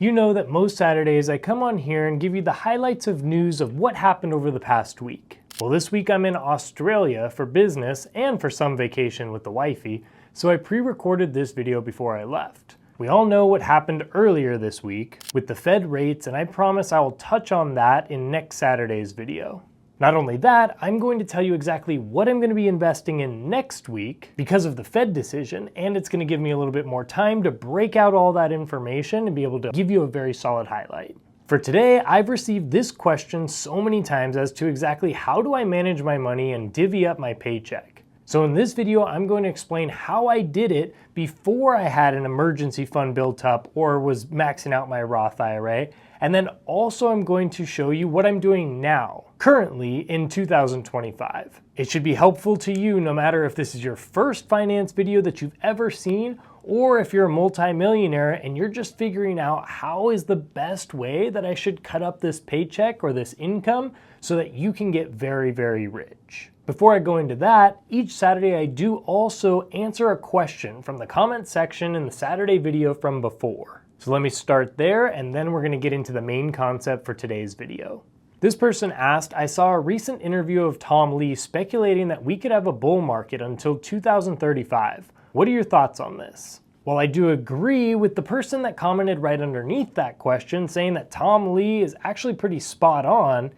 You know that most Saturdays I come on here and give you the highlights of news of what happened over the past week. Well, this week I'm in Australia for business and for some vacation with the wifey, so I pre-recorded this video before I left. We all know what happened earlier this week with the Fed rates, and I promise I will touch on that in next Saturday's video. Not only that, I'm going to tell you exactly what I'm going to be investing in next week because of the Fed decision, and it's going to give me a little bit more time to break out all that information and be able to give you a very solid highlight. For today, I've received this question so many times as to exactly how do I manage my money and divvy up my paycheck. So in this video, I'm going to explain how I did it before I had an emergency fund built up or was maxing out my Roth IRA. And then also I'm going to show you what I'm doing now, currently in 2025. It should be helpful to you no matter if this is your first finance video that you've ever seen, or if you're a multimillionaire and you're just figuring out how is the best way that I should cut up this paycheck or this income so that you can get very, very rich. Before I go into that, each Saturday I do also answer a question from the comment section in the Saturday video from before. So let me start there, and then we're going to get into the main concept for today's video. This person asked, I saw a recent interview of Tom Lee speculating that we could have a bull market until 2035. What are your thoughts on this? Well, I do agree with the person that commented right underneath that question saying that Tom Lee is actually pretty spot on.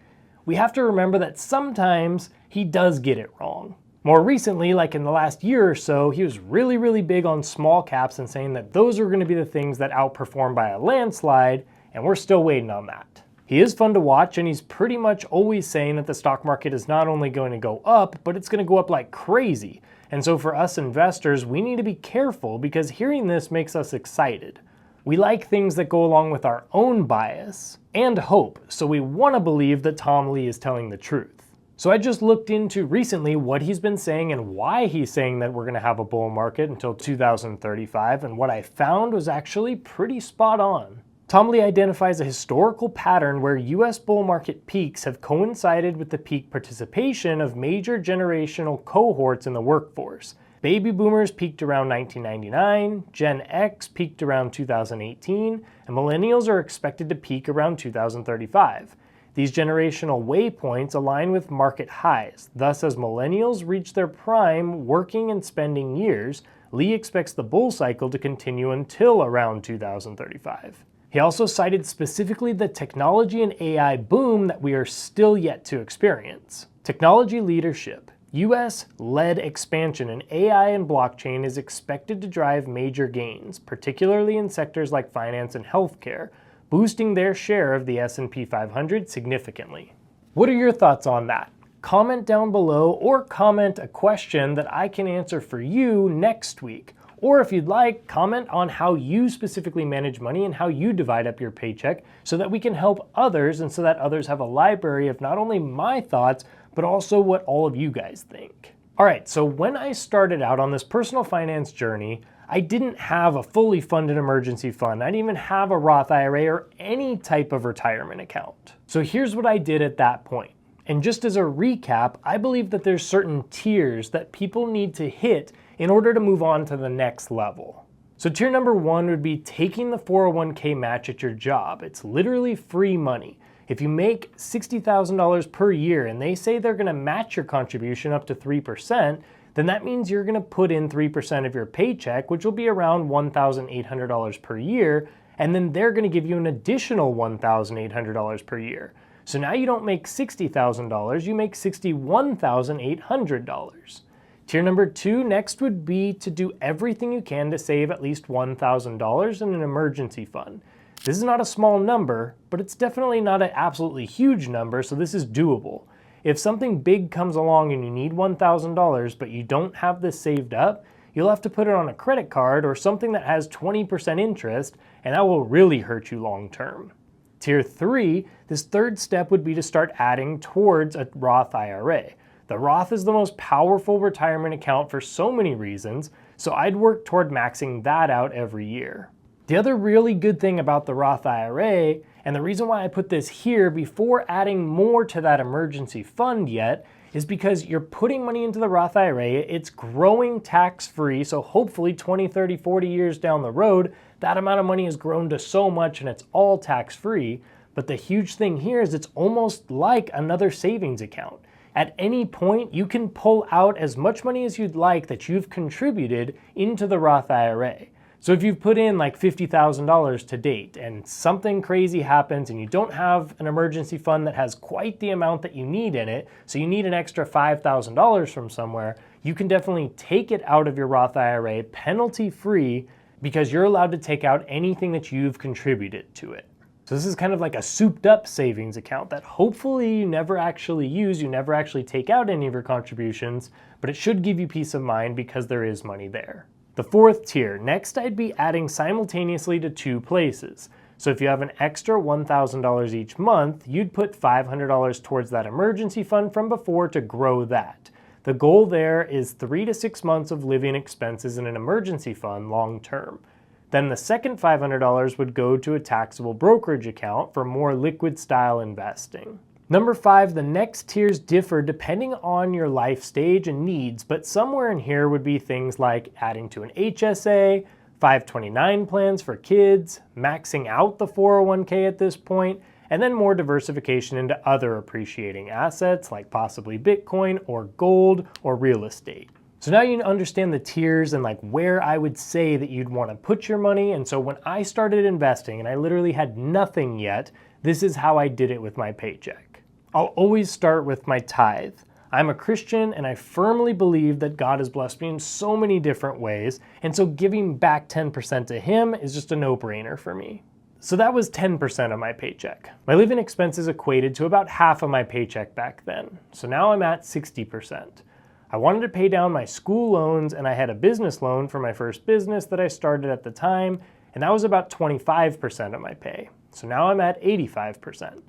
We have to remember that sometimes he does get it wrong. More recently, like in the last year or so, he was really big on small caps and saying that those are going to be the things that outperform by a landslide, and we're still waiting on that. He is fun to watch, and he's pretty much always saying that the stock market is not only going to go up, but it's going to go up like crazy. And so for us investors, we need to be careful because hearing this makes us excited. We like things that go along with our own bias and hope, so we want to believe that Tom Lee is telling the truth. So I just looked into recently what he's been saying and why he's saying that we're going to have a bull market until 2035, and what I found was actually pretty spot on. Tom Lee identifies a historical pattern where US bull market peaks have coincided with the peak participation of major generational cohorts in the workforce. Baby boomers peaked around 1999, Gen X peaked around 2018, and millennials are expected to peak around 2035. These generational waypoints align with market highs. Thus, as millennials reach their prime working and spending years, Lee expects the bull cycle to continue until around 2035. He also cited specifically the technology and AI boom that we are still yet to experience. Technology leadership. US-led expansion in AI and blockchain is expected to drive major gains, particularly in sectors like finance and healthcare, boosting their share of the S&P 500 significantly. What are your thoughts on that? Comment down below or comment a question that I can answer for you next week. Or if you'd like, comment on how you specifically manage money and how you divide up your paycheck so that we can help others and so that others have a library of not only my thoughts, but also what all of you guys think. All right, so when I started out on this personal finance journey, I didn't have a fully funded emergency fund. I didn't even have a Roth IRA or any type of retirement account. So here's what I did at that point. And just as a recap, I believe that there's certain tiers that people need to hit in order to move on to the next level. So tier number one would be taking the 401k match at your job. It's literally free money. If you make $60,000 per year and they say they're gonna match your contribution up to 3%, then that means you're gonna put in 3% of your paycheck, which will be around $1,800 per year, and then they're gonna give you an additional $1,800 per year. So now you don't make $60,000, you make $61,800. Tier number two next would be to do everything you can to save at least $1,000 in an emergency fund. This is not a small number, but it's definitely not an absolutely huge number, so this is doable. If something big comes along and you need $1,000, but you don't have this saved up, you'll have to put it on a credit card or something that has 20% interest, and that will really hurt you long term. Tier 3, this third step would be to start adding towards a Roth IRA. The Roth is the most powerful retirement account for so many reasons, so I'd work toward maxing that out every year. The other really good thing about the Roth IRA, and the reason why I put this here before adding more to that emergency fund yet, is because you're putting money into the Roth IRA, it's growing tax-free, so hopefully 20, 30, 40 years down the road, that amount of money has grown to so much and it's all tax-free. But the huge thing here is it's almost like another savings account. At any point, you can pull out as much money as you'd like that you've contributed into the Roth IRA. So if you've put in like $50,000 to date and something crazy happens and you don't have an emergency fund that has quite the amount that you need in it, so you need an extra $5,000 from somewhere, you can definitely take it out of your Roth IRA penalty-free because you're allowed to take out anything that you've contributed to it. So this is kind of like a souped up savings account that hopefully you never actually use, you never actually take out any of your contributions, but it should give you peace of mind because there is money there. The fourth tier, next I'd be adding simultaneously to two places. So if you have an extra $1,000 each month, you'd put $500 towards that emergency fund from before to grow that. The goal there is 3 to 6 months of living expenses in an emergency fund long term. Then the second $500 would go to a taxable brokerage account for more liquid style investing. Number 5, the next tiers differ depending on your life stage and needs, but somewhere in here would be things like adding to an HSA, 529 plans for kids, maxing out the 401k at this point, and then more diversification into other appreciating assets like possibly Bitcoin or gold or real estate. So now you understand the tiers and like where I would say that you'd want to put your money. And so when I started investing and I literally had nothing yet, this is how I did it with my paycheck. I'll always start with my tithe. I'm a Christian and I firmly believe that God has blessed me in so many different ways. And so giving back 10% to Him is just a no-brainer for me. So that was 10% of my paycheck. My living expenses equated to about half of my paycheck back then. So now I'm at 60%. I wanted to pay down my school loans and I had a business loan for my first business that I started at the time, and that was about 25% of my pay. So now I'm at 85%.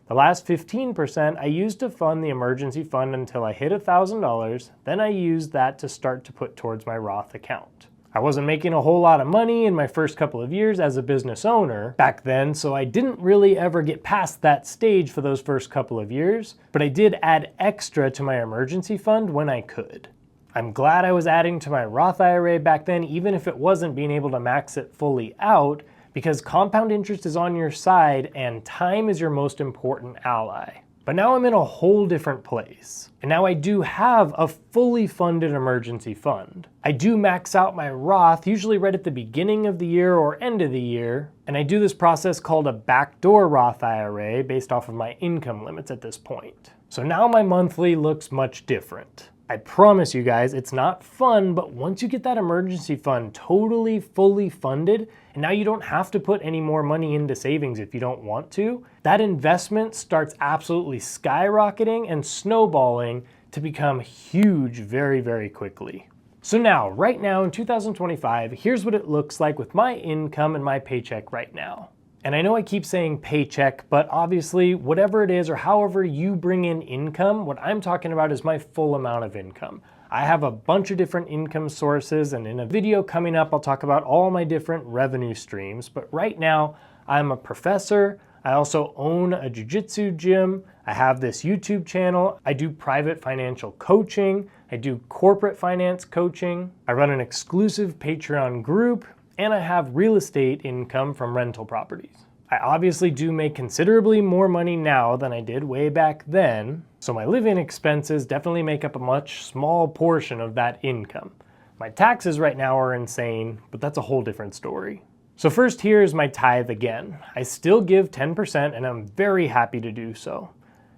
The last 15% I used to fund the emergency fund until I hit $1,000, then I used that to start to put towards my Roth account. I wasn't making a whole lot of money in my first couple of years as a business owner back then, so I didn't really ever get past that stage for those first couple of years, but I did add extra to my emergency fund when I could. I'm glad I was adding to my Roth IRA back then, even if it wasn't being able to max it fully out, because compound interest is on your side and time is your most important ally. But now I'm in a whole different place. And now I do have a fully funded emergency fund. I do max out my Roth, usually right at the beginning of the year or end of the year. And I do this process called a backdoor Roth IRA based off of my income limits at this point. So now my monthly looks much different. I promise you guys, it's not fun, but once you get that emergency fund totally, fully funded, and now you don't have to put any more money into savings if you don't want to, that investment starts absolutely skyrocketing and snowballing to become huge very, very quickly. So now, right now in 2025, here's what it looks like with my income and my paycheck right now. And I know I keep saying paycheck, but obviously whatever it is or however you bring in income, what I'm talking about is my full amount of income. I have a bunch of different income sources, and in a video coming up, I'll talk about all my different revenue streams. But right now, I'm a professor. I also own a jiu-jitsu gym. I have this YouTube channel. I do private financial coaching. I do corporate finance coaching. I run an exclusive Patreon group. And I have real estate income from rental properties. I obviously do make considerably more money now than I did way back then, so my living expenses definitely make up a much small portion of that income. My taxes right now are insane, but that's a whole different story. So first, here's my tithe again. I still give 10% and I'm very happy to do so.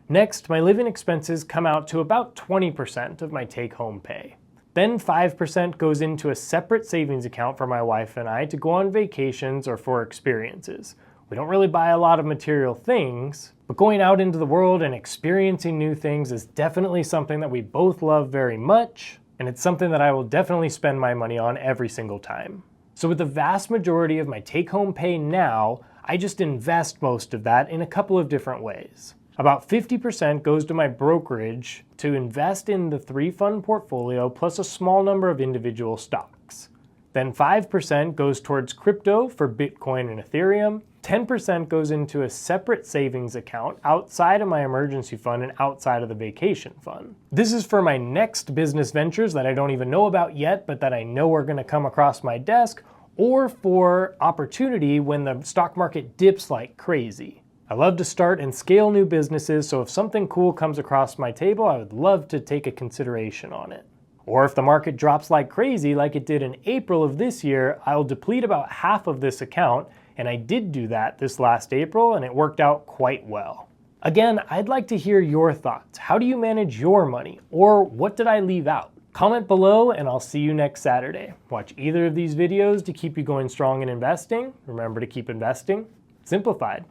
Next, my living expenses come out to about 20% of my take-home pay. Then 5% goes into a separate savings account for my wife and I to go on vacations or for experiences. We don't really buy a lot of material things, but going out into the world and experiencing new things is definitely something that we both love very much, and it's something that I will definitely spend my money on every single time. So with the vast majority of my take-home pay now, I just invest most of that in a couple of different ways. About 50% goes to my brokerage to invest in the 3-fund portfolio plus a small number of individual stocks. Then 5% goes towards crypto for Bitcoin and Ethereum. 10% goes into a separate savings account outside of my emergency fund and outside of the vacation fund. This is for my next business ventures that I don't even know about yet, but that I know are going to come across my desk, or for opportunity when the stock market dips like crazy. I love to start and scale new businesses, so if something cool comes across my table, I would love to take a consideration on it. Or if the market drops like crazy, like it did in April of this year, I'll deplete about half of this account, and I did do that this last April, and it worked out quite well. Again, I'd like to hear your thoughts. How do you manage your money? Or what did I leave out? Comment below, and I'll see you next Saturday. Watch either of these videos to keep you going strong in investing. Remember to keep investing simplified.